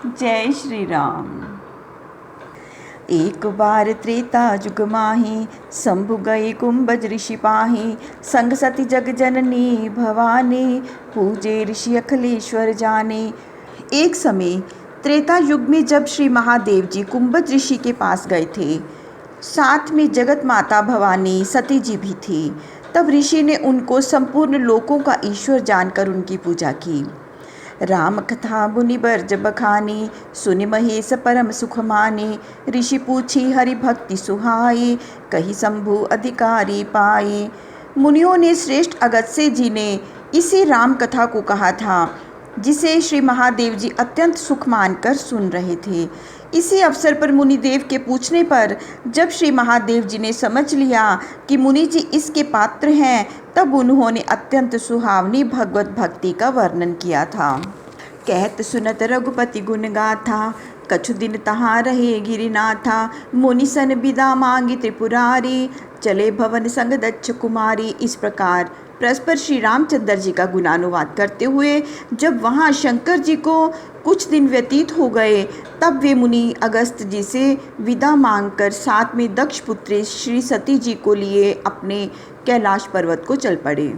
जय श्री राम। एक बार त्रेता जुग माही, शंभु गए कुंभज ऋषि पाही। संग सती जग जननी भवानी, पूजे ऋषि अखिलेश्वर जाने। एक समय त्रेता युग में जब श्री महादेव जी कुंभज ऋषि के पास गए थे, साथ में जगत माता भवानी सती जी भी थी। तब ऋषि ने उनको संपूर्ण लोकों का ईश्वर जानकर उनकी पूजा की। राम कथा मुनि बर्ज बखानी, सुनि महेश परम सुख माने। ऋषि पूछी हरि भक्ति सुहाई, कही शंभु अधिकारी पाए। मुनियों ने श्रेष्ठ अगस्त्य जी ने इसी राम कथा को कहा था, जिसे श्री महादेव जी अत्यंत सुख मानकर सुन रहे थे। इसी अवसर पर मुनिदेव के पूछने पर जब श्री महादेव जी ने समझ लिया कि मुनि जी इसके पात्र हैं, तब उन्होंने अत्यंत सुहावनी भगवत भक्ति का वर्णन किया था। कहत सुनत रघुपति गुण गाथा, कछु दिन तहाँ रहे गिरिनाथा। मुनि सन विदा मांगी त्रिपुरारी, चले भवन संग दक्ष कुमारी। इस प्रकार परस्पर श्री रामचंद्र जी का गुणानुवाद करते हुए जब वहाँ शंकर जी को कुछ दिन व्यतीत हो गए, तब वे मुनि अगस्त जी से विदा मांगकर साथ में दक्ष पुत्री श्री सती जी को लिए अपने कैलाश पर्वत को चल पड़े।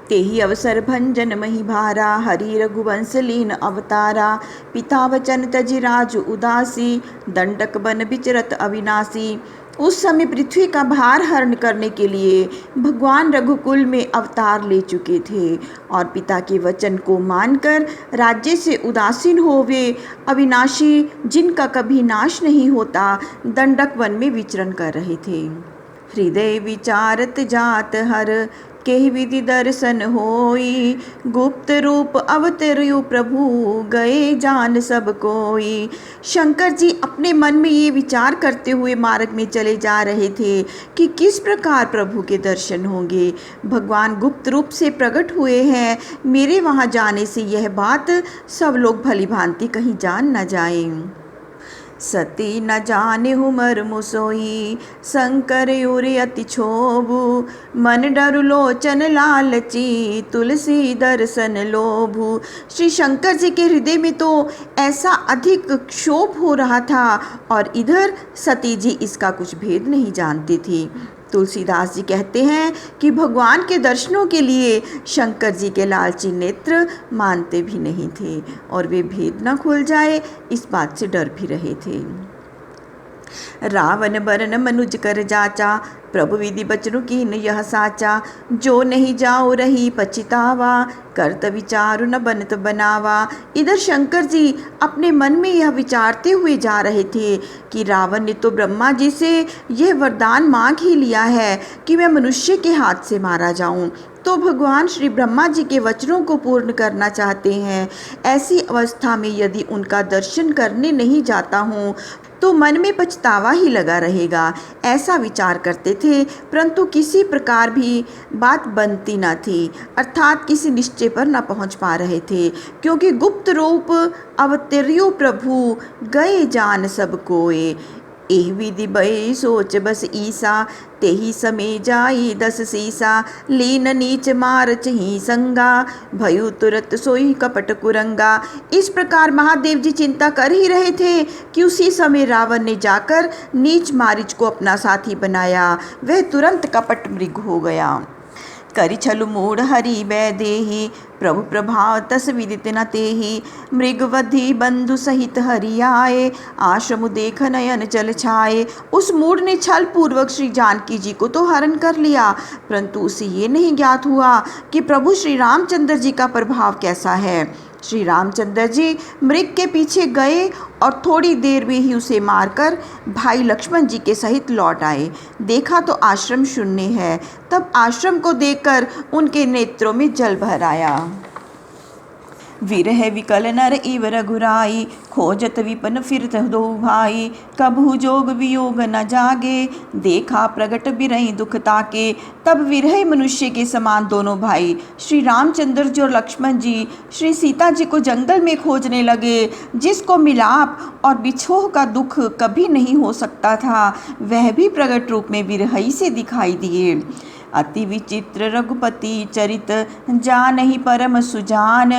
तेहि अवसर भंजन मही भारा, हरि रघुवंश लीन अवतारा। पिता वचन तजि राजु उदासी, दंडक बन विचरत अविनाशी। उस समय पृथ्वी का भार हरण करने के लिए भगवान रघुकुल में अवतार ले चुके थे और पिता के वचन को मानकर राज्य से उदासीन हो वे अविनाशी, जिनका कभी नाश नहीं होता, दंडक वन में विचरण कर रहे थे। हृदय विचारत जात हर, केहि विधि दर्शन होई। गुप्त रूप अवतरयु प्रभु, गए जान सब कोई। शंकर जी अपने मन में ये विचार करते हुए मार्ग में चले जा रहे थे कि किस प्रकार प्रभु के दर्शन होंगे। भगवान गुप्त रूप से प्रकट हुए हैं, मेरे वहाँ जाने से यह बात सब लोग भली भांति कहीं जान न जाएं। सती न जाने हुमर मुसोई, शंकर उरे अति क्षोभु। मन डरु लोचन लालची, तुलसी दर्शन लोभु। श्री शंकर जी के हृदय में तो ऐसा अधिक क्षोभ हो रहा था और इधर सती जी इसका कुछ भेद नहीं जानती थी। तुलसीदास जी कहते हैं कि भगवान के दर्शनों के लिए शंकर जी के लालची नेत्र मानते भी नहीं थे और वे भेद न खुल जाए इस बात से डर भी रहे थे। रावण बरन मनुज कर जाचा, प्रभु विधि बचनु कीन यह साचा। जो नहीं जाओ रही पछितावा, करत विचारु न बनत बनावा। इधर शंकर जी अपने मन में यह विचारते हुए जा रहे थे कि रावण ने तो ब्रह्मा जी से यह वरदान मांग ही लिया है कि मैं मनुष्य के हाथ से मारा जाऊं, तो भगवान श्री ब्रह्मा जी के वचनों को पूर्ण करना चाहते हैं। ऐसी अवस्था में यदि उनका दर्शन करने नहीं जाता हूँ तो मन में पछतावा ही लगा रहेगा, ऐसा विचार करते थे। परंतु किसी प्रकार भी बात बनती न थी, अर्थात किसी निश्चय पर न पहुंच पा रहे थे, क्योंकि गुप्त रूप अवतर्यो प्रभु, गए जान सब कोय। एह विधि भय सोच बस ईसा, तेहि समय जाई दस सीसा। लीन नीच मार चही संगा, भयु तुरत सोई कपट कुरंगा। इस प्रकार महादेव जी चिंता कर ही रहे थे कि उसी समय रावण ने जाकर नीच मारिच को अपना साथी बनाया, वह तुरंत कपट मृग हो गया। करि छलु मूढ़ हरि वैदेही, प्रभु प्रभाव तस विदित न तेहि। मृगवधि बंधु सहित हरि आए, आश्रम देख नयन जल छाए। उस मूढ़ ने छल पूर्वक श्री जानकी जी को तो हरण कर लिया, परंतु उसे ये नहीं ज्ञात हुआ कि प्रभु श्री रामचंद्र जी का प्रभाव कैसा है। श्री रामचंद्र जी मृग के पीछे गए और थोड़ी देर में ही उसे मारकर भाई लक्ष्मण जी के सहित लौट आए। देखा तो आश्रम शून्य है। तब आश्रम को देखकर उनके नेत्रों में जल भर आया। विरह विकल नर इव रघुराई, खोजत विपन फिरत दो भाई। कभू जोग वियोग न जागे, देखा प्रगट बिरही दुख ताके। तब विरह मनुष्य के समान दोनों भाई श्री रामचंद्र जी और लक्ष्मण जी श्री सीता जी को जंगल में खोजने लगे। जिसको मिलाप और बिछोह का दुख कभी नहीं हो सकता था, वह भी प्रगट रूप में विरही से दिखाई दिए। अति विचित्र रघुपति चरित, जानहि परम सुजान।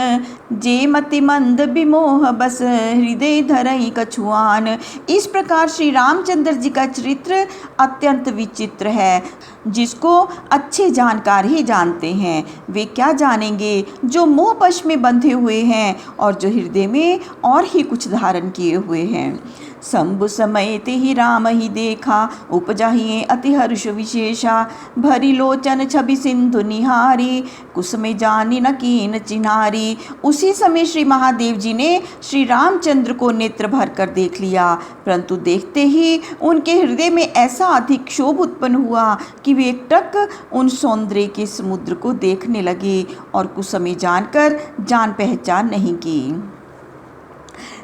जे मति मंद विमोह बस, हृदय धरई कछुआन। इस प्रकार श्री रामचंद्र जी का चरित्र अत्यंत विचित्र है, जिसको अच्छे जानकार ही जानते हैं। वे क्या जानेंगे जो मोह वश में बंधे हुए हैं और जो हृदय में और ही कुछ धारण किए हुए हैं। शंभु समय ते ही राम ही देखा, उपजाहिए अति हर्ष विशेषा। भरी लोचन छवि सिंधु निहारी, कुसुमे जानी न कीन चिन्हारी। उसी समय श्री महादेव जी ने श्री रामचंद्र को नेत्र भर कर देख लिया, परंतु देखते ही उनके हृदय में ऐसा अधिक क्षोभ उत्पन्न हुआ कि वे एकटक उन सौंदर्य के समुद्र को देखने लगे और कुसुमे जानकर जान पहचान नहीं की।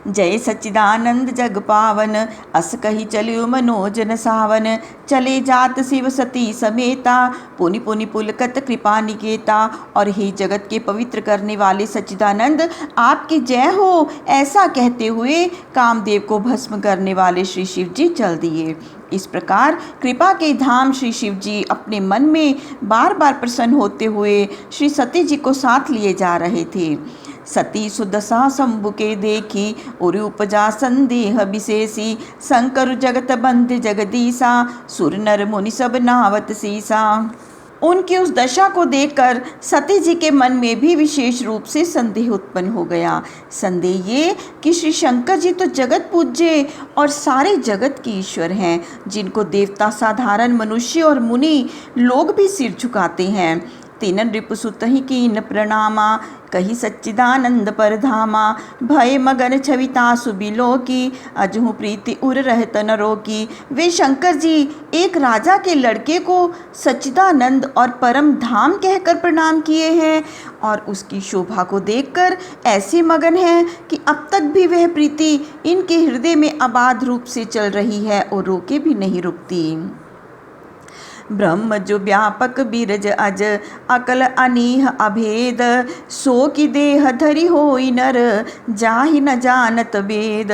जय सच्चिदानंद जग पावन, अस कही चलियो मनोजन सावन। चले जात शिव सती समेता, पुनि पुनि पुलकत कृपा निकेता। और हे जगत के पवित्र करने वाले सच्चिदानंद, आपकी जय हो, ऐसा कहते हुए कामदेव को भस्म करने वाले श्री शिव जी चल दिए। इस प्रकार कृपा के धाम श्री शिव जी अपने मन में बार बार प्रसन्न होते हुए श्री सती जी को साथ लिए जा रहे थे। सती सुदशा शंभु के देखी, उरि उपजा संदेह विशेषी। शंकर जगत बंध जगदीसा, सुर नर मुनि सब नावत सीसा। उनकी उस दशा को देखकर सती जी के मन में भी विशेष रूप से संदेह उत्पन्न हो गया। संदेह ये कि श्री शंकर जी तो जगत पूज्य और सारे जगत के ईश्वर हैं, जिनको देवता, साधारण मनुष्य और मुनि लोग भी सिर झुकाते हैं। तीनन रिपुसुत ही कीन प्रणामा, कही सच्चिदानंद पर धामा। भय मगन छविता सुबिलो की, अजहु प्रीति उर रहत नरो की। वे शंकर जी एक राजा के लड़के को सच्चिदानंद और परम धाम कहकर प्रणाम किए हैं और उसकी शोभा को देखकर ऐसे मगन हैं कि अब तक भी वह प्रीति इनके हृदय में अबाध रूप से चल रही है और रोके भी नहीं रुकती। ब्रह्म जो व्यापक बीरज अज, अकल अनीह अभेद। सो की देह धरि होई नर, जाहि न जानत वेद।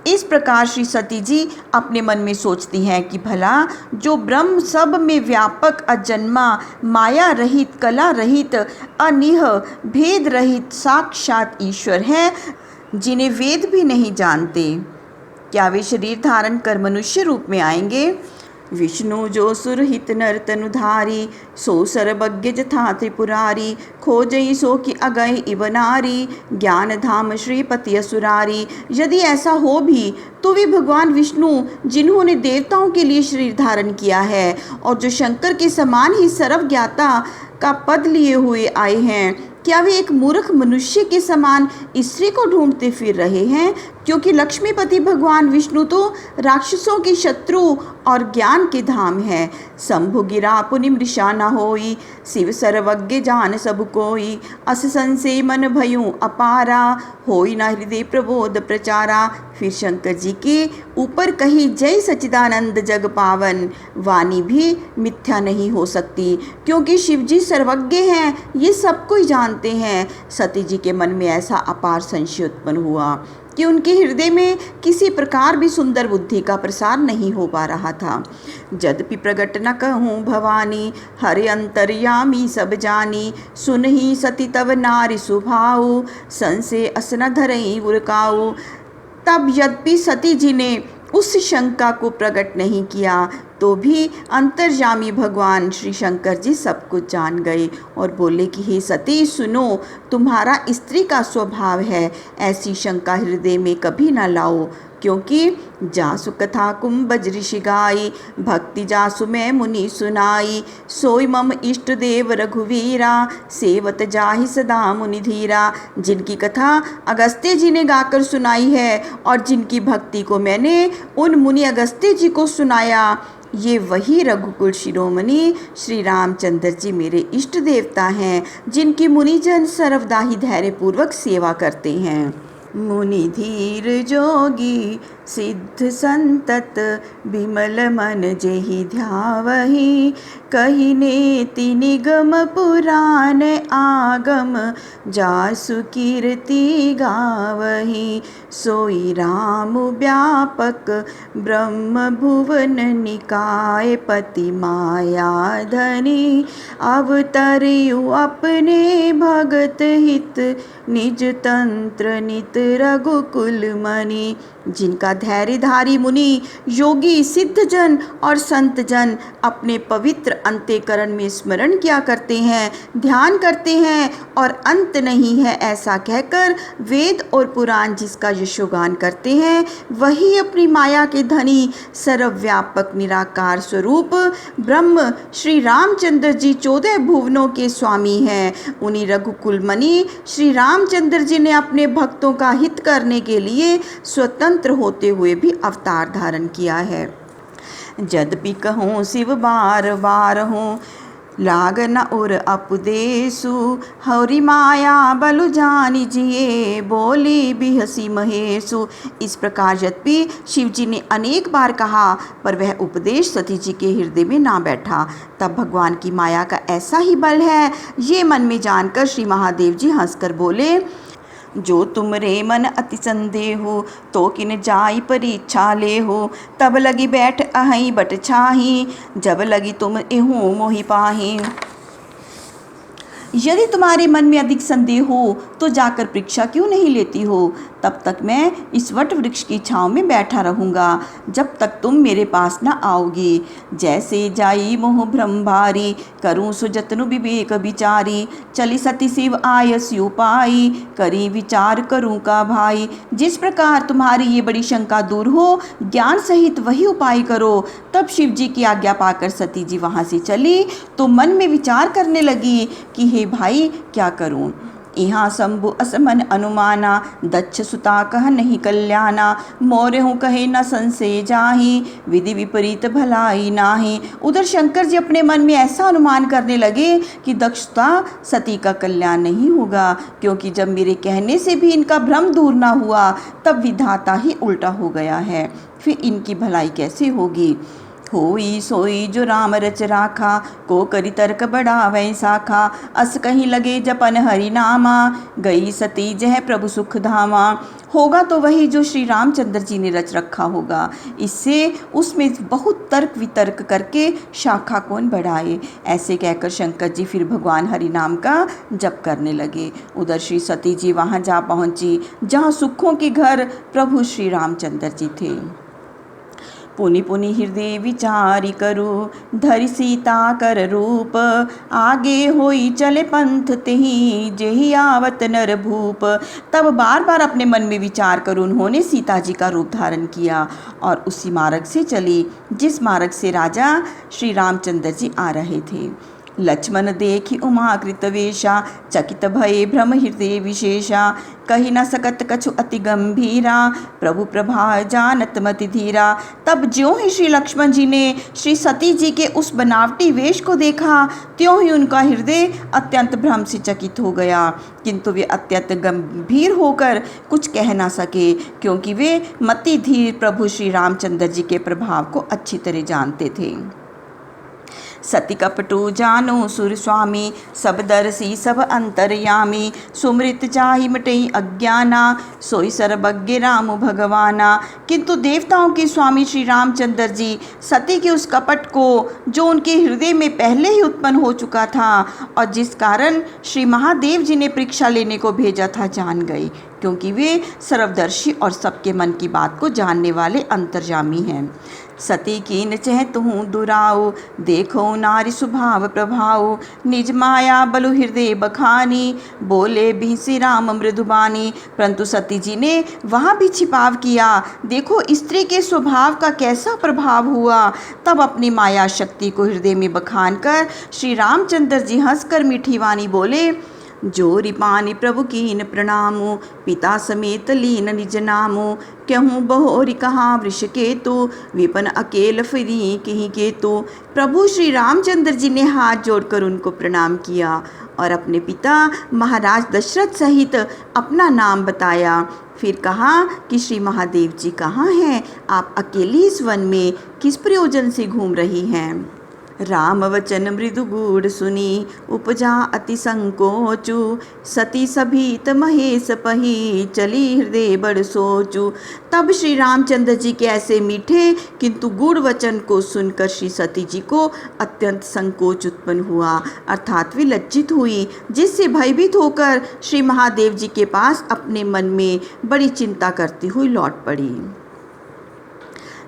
इस प्रकार श्री सती जी अपने मन में सोचती हैं कि भला जो ब्रह्म सब में व्यापक, अजन्मा, माया रहित, कला रहित, अनीह, भेद रहित साक्षात ईश्वर हैं, जिन्हें वेद भी नहीं जानते, क्या वे शरीर धारण कर मनुष्य रूप में आएंगे? विष्णु जो सुरहित नर तनुधारी, सो सर्वज्ञ जथा त्रिपुरारी। खोजई सो की अगय इव नारी, ज्ञान धाम श्रीपति असुरारी। यदि ऐसा हो भी तो वे भगवान विष्णु, जिन्होंने देवताओं के लिए शरीर धारण किया है और जो शंकर के समान ही सर्वज्ञाता का पद लिए हुए आए हैं, क्या वे एक मूर्ख मनुष्य के समान स्त्री को ढूंढते फिर रहे हैं? क्योंकि लक्ष्मीपति भगवान विष्णु तो राक्षसों के शत्रु और ज्ञान के धाम है। शंभु गिरा पुनि मृषा न होई, शिव सर्वज्ञ जान सब कोई। अस संशय मन भयूं अपारा, होई न हृदय प्रबोध प्रचारा। फिर शंकर जी के ऊपर कही जय सच्चिदानंद जग पावन वाणी भी मिथ्या नहीं हो सकती, क्योंकि शिव जी सर्वज्ञ हैं, ये सब कोई जानते हैं। सती जी के मन में ऐसा अपार संशय उत्पन्न हुआ कि उनके हृदय में किसी प्रकार भी सुंदर बुद्धि का प्रसार नहीं हो पा रहा था। यद्यपि प्रगट न कहूँ भवानी, हरे अंतर्यामी सब जानी। सुनहि सती तव नारी सुभाऊ, संशय असन धरई उरकाऊ। तब यद्यपि सती जी ने उस शंका को प्रकट नहीं किया, तो भी अंतर्यामी भगवान श्री शंकर जी सब कुछ जान गए और बोले कि हे सती सुनो, तुम्हारा स्त्री का स्वभाव है, ऐसी शंका हृदय में कभी ना लाओ। क्योंकि जासु कथा कुंभज ऋषि गाई, भक्ति जासु मैं मुनि सुनाई। सोई मम इष्ट देव रघुवीरा, सेवत जाहि सदा मुनि धीरा। जिनकी कथा अगस्त्य जी ने गाकर सुनाई है और जिनकी भक्ति को मैंने उन मुनि अगस्त्य जी को सुनाया, ये वही रघुकुल शिरोमणि श्री रामचंद्र जी मेरे इष्ट देवता हैं, जिनकी मुनिजन सर्वदा ही धैर्यपूर्वक सेवा करते हैं। मुनि धीर जोगी सिद्ध संतत, विमल मन जेहि ध्यावहि। कहिने निगम पुराण आगम, जासु कीर्ति गावही। सोई राम व्यापक ब्रह्म भुवन निकाय, पति माया धनी अवतरियु अपने भगत हित, निज तंत्र नित रघुकुल मणि। जिनका धैर्यधारी मुनि, योगी, सिद्ध जन और संत जन अपने पवित्र अंतःकरण में स्मरण किया करते हैं, ध्यान करते हैं और अंत नहीं है ऐसा कहकर वेद और पुराण जिसका यशोगान करते हैं, वही अपनी माया के धनी सर्वव्यापक निराकार स्वरूप ब्रह्म श्री रामचंद्र जी 14 भुवनों के स्वामी हैं। उन्हीं रघुकुल मणि श्री रामचंद्र जी ने अपने भक्तों का हित करने के लिए स्वतंत्र होते हुए भी अवतार धारण किया है। यद्यपि कहूँ शिव बार बार हूँ, लाग न उर अपदेसु, हरि माया बलु जानि जिए, बोली बिहसी महेशु। इस प्रकार यद्यपि शिव जी ने अनेक बार कहा, पर वह उपदेश सती जी के हृदय में ना बैठा। तब भगवान की माया का ऐसा ही बल है, ये मन में जानकर श्री महादेव जी हंसकर बोले, जो तुमरे मन अति संदेह हो, तो किन जाई परीक्षा ले हो। तब लगी बैठ अहई बट छाही, जब लगी तुम एहू मोहि पाही। यदि तुम्हारे मन में अधिक संदेह हो तो जाकर परीक्षा क्यों नहीं लेती हो। तब तक मैं इस वट वृक्ष की छाँव में बैठा रहूँगा, जब तक तुम मेरे पास न आओगी। जैसे जाई मोह भ्रम भारी, करूँ सुजतनु विवेक विचारी। चली सती शिव आयस उपाई, करी विचार करूँ का भाई। जिस प्रकार तुम्हारी ये बड़ी शंका दूर हो, ज्ञान सहित वही उपाय करो। तब शिव जी की आज्ञा पाकर सती जी वहाँ से चली तो मन में विचार करने लगी कि हे भाई क्या करूं। यहाँ शंभु असमन अनुमाना, दक्ष सुता कह नहीं कल्याणा। मोरे हूँ कहे न संशय जाही, विधि विपरीत भलाई नाही। उधर शंकर जी अपने मन में ऐसा अनुमान करने लगे कि दक्षता सती का कल्याण नहीं होगा, क्योंकि जब मेरे कहने से भी इनका भ्रम दूर ना हुआ, तब विधाता ही उल्टा हो गया है, फिर इनकी भलाई कैसे होगी। होई सोई जो राम रच राखा, को करी तर्क बड़ा वै साखा। अस कहीं लगे जपन हरि नामा, गई सती जह प्रभु सुख धामा। होगा तो वही जो श्री रामचंद्र जी ने रच रखा होगा, इससे उसमें बहुत तर्क वितर्क करके शाखा कौन बढ़ाए। ऐसे कहकर शंकर जी फिर भगवान हरि नाम का जप करने लगे। उधर श्री सती जी वहाँ जा पहुँची जहाँ सुखों के घर प्रभु श्री रामचंद्र जी थे। पुनि पुनि हृदय विचारि करू, धरि सीता कर रूप। आगे होई चले पंथ तेहि, जेहि आवत नर भूप। तब बार बार अपने मन में विचार कर उन्होंने सीता जी का रूप धारण किया और उसी मार्ग से चली जिस मार्ग से राजा श्री रामचंद्र जी आ रहे थे। लक्ष्मण देखी उमाकृत वेशा, चकित भये भ्रम हृदय विशेषा। कही न सकत कछु अति गंभीरा, प्रभु प्रभा जानत मति धीरा। तब ज्यों ही श्री लक्ष्मण जी ने श्री सती जी के उस बनावटी वेश को देखा, त्यों ही उनका हृदय अत्यंत भ्रम से चकित हो गया, किंतु वे अत्यंत गंभीर होकर कुछ कह ना सके, क्योंकि वे मति धीर प्रभु श्री रामचंद्र जी के प्रभाव को अच्छी तरह जानते थे। सती कपटु जानो सुर स्वामी, सब दर्शी सब अंतर्यामी। सुमृत चाहि मिटई अज्ञाना, सोई सर्वज्ञ राम भगवाना। किंतु देवताओं के स्वामी श्री रामचंद्र जी सती के उस कपट को, जो उनके हृदय में पहले ही उत्पन्न हो चुका था और जिस कारण श्री महादेव जी ने परीक्षा लेने को भेजा था, जान गई, क्योंकि वे सर्वदर्शी और सबके मन की बात को जानने वाले अंतर्यामी हैं। सती कीन चह तुहूँ दुराऊ, देखो नारी स्वभाव प्रभाव। निज माया बलु हृदय बखानी, बोले बिहसी राम मृदुबानी। परंतु सती जी ने वहाँ भी छिपाव किया, देखो स्त्री के स्वभाव का कैसा प्रभाव हुआ। तब अपनी माया शक्ति को हृदय में बखान कर श्री रामचंद्र जी हंसकर मीठी वाणी बोले, जोरि पानी प्रभु कीन प्रणामो, पिता समेत लीन निज नामो। कहूँ बहोरि कहाँ वृष केतु, विपन अकेल फिरी कहीं केतु। प्रभु श्री रामचंद्र जी ने हाथ जोड़कर उनको प्रणाम किया और अपने पिता महाराज दशरथ सहित अपना नाम बताया। फिर कहा कि श्री महादेव जी कहाँ हैं, आप अकेली इस वन में किस प्रयोजन से घूम रही हैं। राम वचन मृदु गूढ़ सुनी, उपजा अति संकोचु। सती सभीत महेश पही, चली हृदय बड़ सोचु। तब श्री रामचंद्र जी के ऐसे मीठे किंतु गूढ़ वचन को सुनकर श्री सती जी को अत्यंत संकोच उत्पन्न हुआ, अर्थात वे लज्जित हुई, जिससे भयभीत होकर श्री महादेव जी के पास अपने मन में बड़ी चिंता करती हुई लौट पड़ी।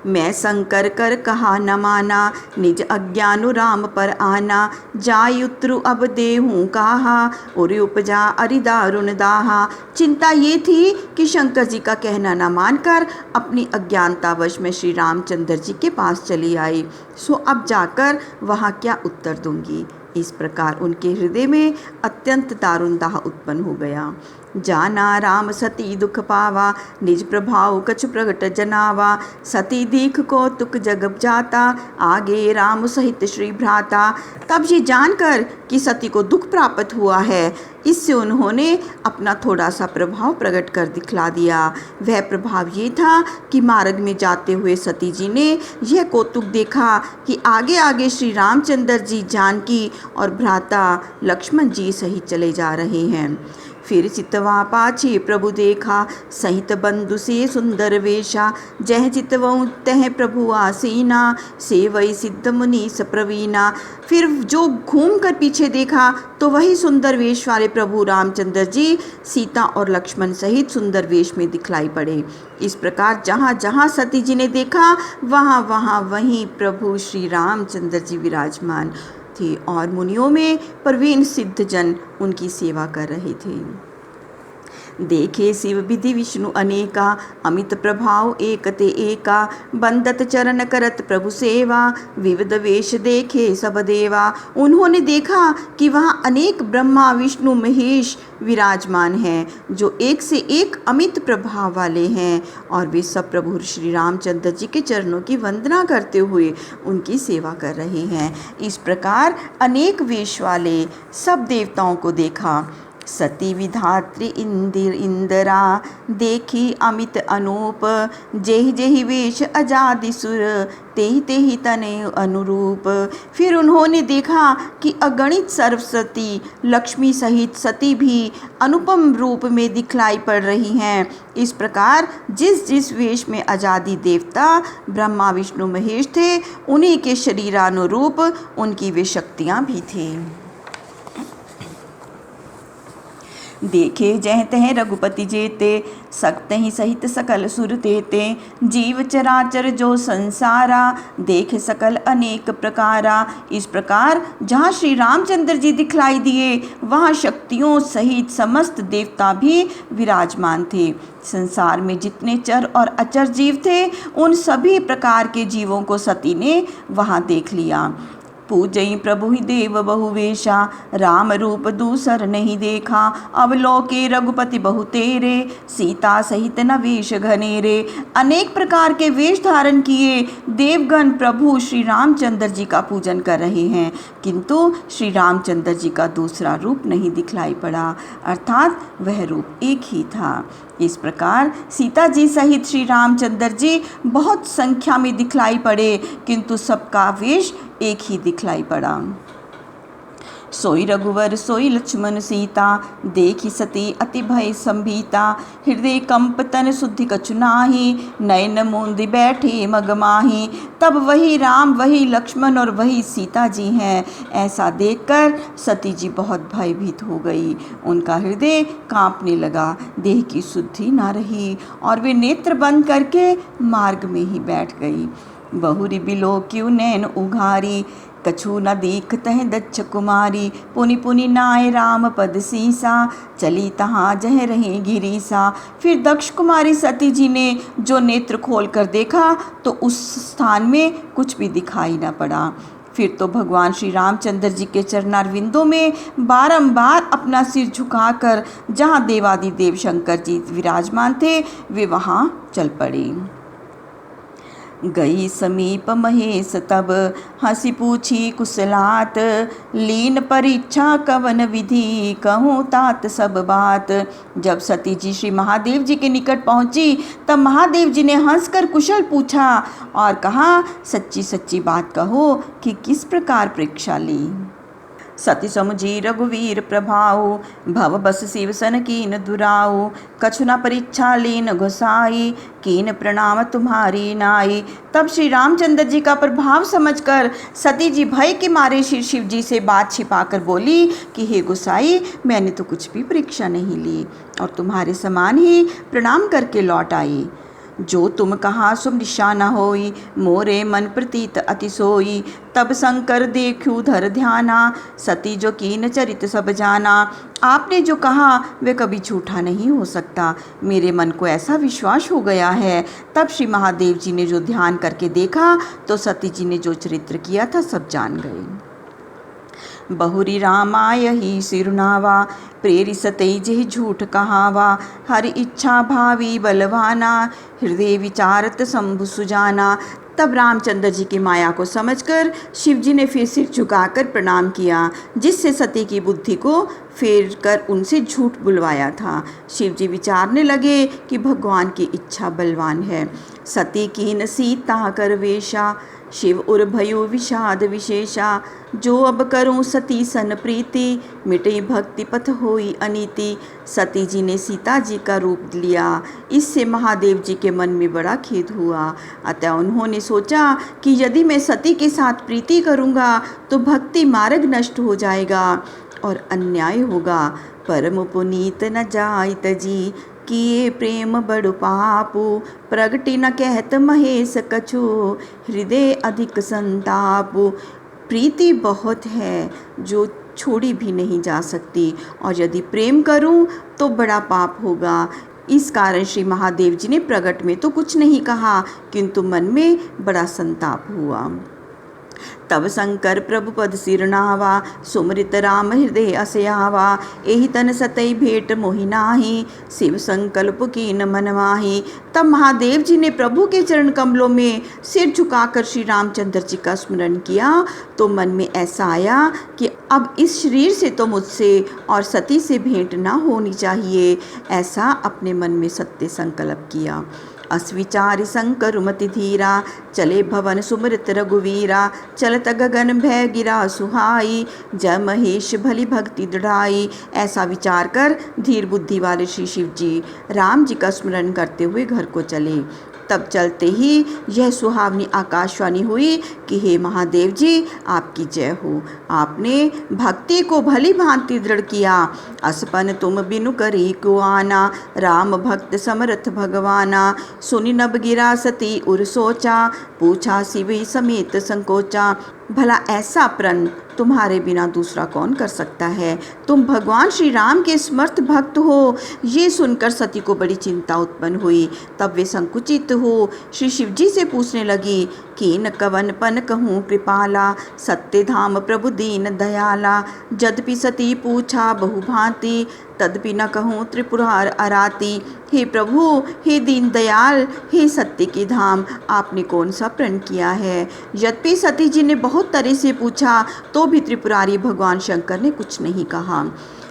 मैं शंकर कर कहा न माना, निज अज्ञानु राम पर आना। जाय उतरु अब देहूँ कहा, और उपजा अरि दारुण दाहा। चिंता ये थी कि शंकर जी का कहना न मानकर अपनी अज्ञानतावश में श्री रामचंद्र जी के पास चली आई, सो अब जाकर वहाँ क्या उत्तर दूंगी। इस प्रकार उनके हृदय में अत्यंत दारुण दाह उत्पन्न हो गया। जाना राम सती दुख पावा, निज प्रभाव कछु प्रगट जनावा। सती दीख को तुक जगब जाता, आगे राम सहित श्री भ्राता। तब ये जानकर कि सती को दुख प्राप्त हुआ है, इससे उन्होंने अपना थोड़ा सा प्रभाव प्रकट कर दिखला दिया। वह प्रभाव ये था कि मार्ग में जाते हुए सती जी ने यह कौतुक देखा कि आगे आगे श्री रामचंद्र जी जानकी और भ्राता लक्ष्मण जी सहित चले जा रहे हैं। फिर चितवा पाछे प्रभु देखा, सहित बंधु से सुंदर वेशा। जह चितवऊ तह प्रभु आसीना, सेवई सिद्ध मुनीस प्रवीणा। फिर जो घूम कर पीछे देखा तो वही सुंदर वेश वाले प्रभु रामचंद्र जी सीता और लक्ष्मण सहित सुंदर वेश में दिखलाई पड़े। इस प्रकार जहाँ जहाँ सती जी ने देखा वहाँ वहाँ वहीं प्रभु श्री रामचंद्र जी विराजमान थे और मुनियों में प्रवीण सिद्ध जन उनकी सेवा कर रहे थे। देखे शिव विधि विष्णु अनेका, अमित प्रभाव एक ते एका। बंदत चरण करत प्रभु सेवा, विविध वेश देखे सब देवा। उन्होंने देखा कि वहाँ अनेक ब्रह्मा विष्णु महेश विराजमान हैं, जो एक से एक अमित प्रभाव वाले हैं, और वे सब प्रभु श्री रामचंद्र जी के चरणों की वंदना करते हुए उनकी सेवा कर रहे हैं। इस प्रकार अनेक वेश वाले सब देवताओं को देखा। सती विधात्री इंदिरा, देखी अमित अनूप। जेहि जेहि वेश अजादि सुर, तेहि तेहि तने अनुरूप। फिर उन्होंने देखा कि अगणित सरस्वती लक्ष्मी सहित सती भी अनुपम रूप में दिखलाई पड़ रही हैं। इस प्रकार जिस जिस वेश में अजादि देवता ब्रह्मा विष्णु महेश थे, उन्हीं के शरीरानुरूप उनकी वे शक्तियाँ भी थीं। देखे जह तह रघुपति जेते, सकते ही सहित सकल सुर तेते। जीव चराचर जो संसारा, देखे सकल अनेक प्रकारा। इस प्रकार जहाँ श्री रामचंद्र जी दिखलाई दिए, वहाँ शक्तियों सहित समस्त देवता भी विराजमान थे। संसार में जितने चर और अचर जीव थे, उन सभी प्रकार के जीवों को सती ने वहाँ देख लिया। पूजई प्रभु ही देव बहुवेशा, राम रूप दूसर नहीं देखा। अवलोके रघुपति बहु तेरे, सीता सहित न वेश घनेरे। अनेक प्रकार के वेश धारण किए देवगण प्रभु श्री रामचंद्र जी का पूजन कर रहे हैं, किंतु श्री रामचंद्र जी का दूसरा रूप नहीं दिखलाई पड़ा, अर्थात वह रूप एक ही था। इस प्रकार सीता जी सहित श्री रामचंद्र जी बहुत संख्या में दिखलाई पड़े, किंतु सबका वेश एक ही दिखलाई पड़ा। सोई रघुवर सोई लक्ष्मण सीता, देखी सती अति भय संभीता। हृदय कंप तन शुद्धि कछु नाही, नयन मूंदि बैठे मगमाही। तब वही राम वही लक्ष्मण और वही सीता जी हैं, ऐसा देखकर सती जी बहुत भयभीत हो गई। उनका हृदय कांपने लगा, देह की शुद्धि ना रही और वे नेत्र बंद करके मार्ग में ही बैठ गई। बहुरी बिलो क्यों नैन उघारी, कछु न दीखतह दक्ष कुमारी। पुनि पुनि नाय राम पद सीसा, चली तहाँ जह रहे गिरीसा। फिर दक्ष कुमारी सती जी ने जो नेत्र खोल कर देखा तो उस स्थान में कुछ भी दिखाई न पड़ा। फिर तो भगवान श्री रामचंद्र जी के चरणारविंदों में बारंबार अपना सिर झुकाकर जहाँ देवादिदेव शंकर जी विराजमान थे, वे वहाँ चल पड़े। गई समीप महेश तब, हंसी पूछी कुशलात, लीन परीक्षा कवन विधि, कहूँ तात सब बात। जब सती जी श्री महादेव जी के निकट पहुंची तब महादेव जी ने हंसकर कुशल पूछा और कहा, सच्ची सच्ची बात कहो कि किस प्रकार परीक्षा ली। सती समुझी रघुवीर प्रभाऊ, भव बस शिव सन कीन दुराऊ, कछु न परीक्षा लीन घुसाई, कीन प्रणाम तुम्हारी नाई। तब श्री रामचंद्र जी का प्रभाव समझकर सती जी भय के मारे श्री शिव जी से बात छिपाकर बोली कि हे गोसाई, मैंने तो कुछ भी परीक्षा नहीं ली और तुम्हारे समान ही प्रणाम करके लौट आई। जो तुम कहा सुम निशा न होई, मोरे मन प्रतीत अति सोई। तब शंकर देखू धर ध्याना, सती जो कीन चरित सब जाना। आपने जो कहा वे कभी झूठा नहीं हो सकता, मेरे मन को ऐसा विश्वास हो गया है। तब श्री महादेव जी ने जो ध्यान करके देखा तो सती जी ने जो चरित्र किया था सब जान गए। बहुरी रामाय ही सिरुनावा, प्रेरि सतई जेहि झूठ कहावा। हर इच्छा भावी बलवाना, हृदय विचारत शंभु सुजाना। तब रामचंद्र जी की माया को समझकर शिव जी ने फिर सिर झुकाकर प्रणाम किया, जिससे सती की बुद्धि को फेर कर उनसे झूठ बुलवाया था। शिव जी विचारने लगे कि भगवान की इच्छा बलवान है। सती कीन सीता कर वेशा, शिव उर भयो विषाद विशेषा। जो अब करूं सती सन प्रीति, मिटे भक्ति पथ होई अनीति। सती जी ने सीता जी का रूप लिया, इससे महादेव जी के मन में बड़ा खेद हुआ। अतः उन्होंने सोचा कि यदि मैं सती के साथ प्रीति करूंगा तो भक्ति मार्ग नष्ट हो जाएगा और अन्याय होगा। परम पुनीत न जाइत जी, किए प्रेम बड़ु पापु। प्रगति न कहत महेश कछु, हृदय अधिक संतापु। प्रीति बहुत है जो छोड़ी भी नहीं जा सकती, और यदि प्रेम करूं तो बड़ा पाप होगा। इस कारण श्री महादेव जी ने प्रगट में तो कुछ नहीं कहा, किंतु मन में बड़ा संताप हुआ। तब शंकर प्रभु पद सिरनावा, सुमृत राम हृदय असयावा। एहि तन सतई भेंट मोहि नाहि, शिव संकल्प कीन मन माहि। तब महादेव जी ने प्रभु के चरण कमलों में सिर झुकाकर श्री रामचंद्र जी का स्मरण किया तो मन में ऐसा आया कि अब इस शरीर से तो मुझसे और सती से भेंट न होनी चाहिए। ऐसा अपने मन में सत्य संकल्प किया। अस्विचारि शंकर मति धीरा, चले भवन सुमृत रघुवीरा। चलत गगन भय गिरा सुहाई, जय महेश भली भक्ति दृढ़ाई। ऐसा विचार कर धीर बुद्धि वाले श्री शिव जी राम जी का स्मरण करते हुए घर को चले। तब चलते ही यह सुहावनी आकाशवाणी हुई कि हे महादेव जी, आपकी जय हो। आपने भक्ति को भली भांति दृढ़ किया। असपन तुम बिनु करी को आना, राम भक्त समर्थ भगवाना। सुनि नभ गिरा सती उर सोचा, पूछा शिव समेत संकोचा। भला ऐसा प्रण तुम्हारे बिना दूसरा कौन कर सकता है। तुम भगवान श्री राम के समर्थ भक्त हो। ये सुनकर सती को बड़ी चिंता उत्पन्न हुई। तब वे संकुचित हो श्री शिव जी से पूछने लगी कि न कवन पन कहूँ कृपाला, सत्य धाम प्रभु दीन दयाला। यद्यपि सती पूछा बहु भांति, तदपि न कहूँ त्रिपुरार अराती। हे प्रभु, हे दीन दयाल, हे सत्य की धाम, आपने कौन सा प्रण किया है। यद्यपि सती जी ने बहुत तरह से पूछा तो भी त्रिपुरारी भगवान शंकर ने कुछ नहीं कहा।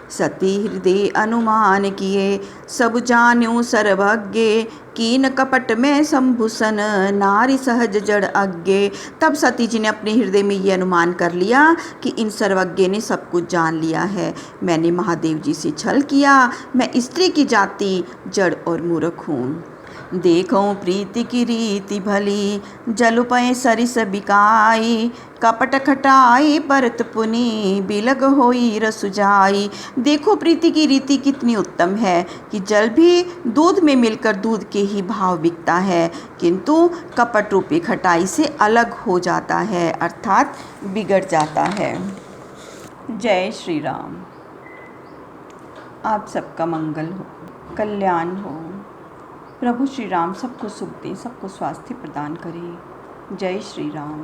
सती हृदय अनुमान किए, सब जान्यो सर्वज्ञ। कीन कपट में शंभुसन, नारी सहज जड़ अज्ञे। तब सती जी ने अपने हृदय में ये अनुमान कर लिया कि इन सर्वज्ञ ने सब कुछ जान लिया है। मैंने महादेव जी से छल किया। मैं स्त्री की जाति जड़ और मूर्ख हूँ। देखो प्रीति की रीति भली, जलुपय सरिस बिकाई। कपट खटाई परत पुनि, बिलग होई रसु जाई। देखो प्रीति की रीति कितनी उत्तम है कि जल भी दूध में मिलकर दूध के ही भाव बिकता है, किंतु कपट रूपी खटाई से अलग हो जाता है, अर्थात बिगड़ जाता है। जय श्री राम। आप सबका मंगल हो, कल्याण हो। प्रभु श्री राम सबको सुख दे, सबको स्वास्थ्य प्रदान करे। जय श्री राम।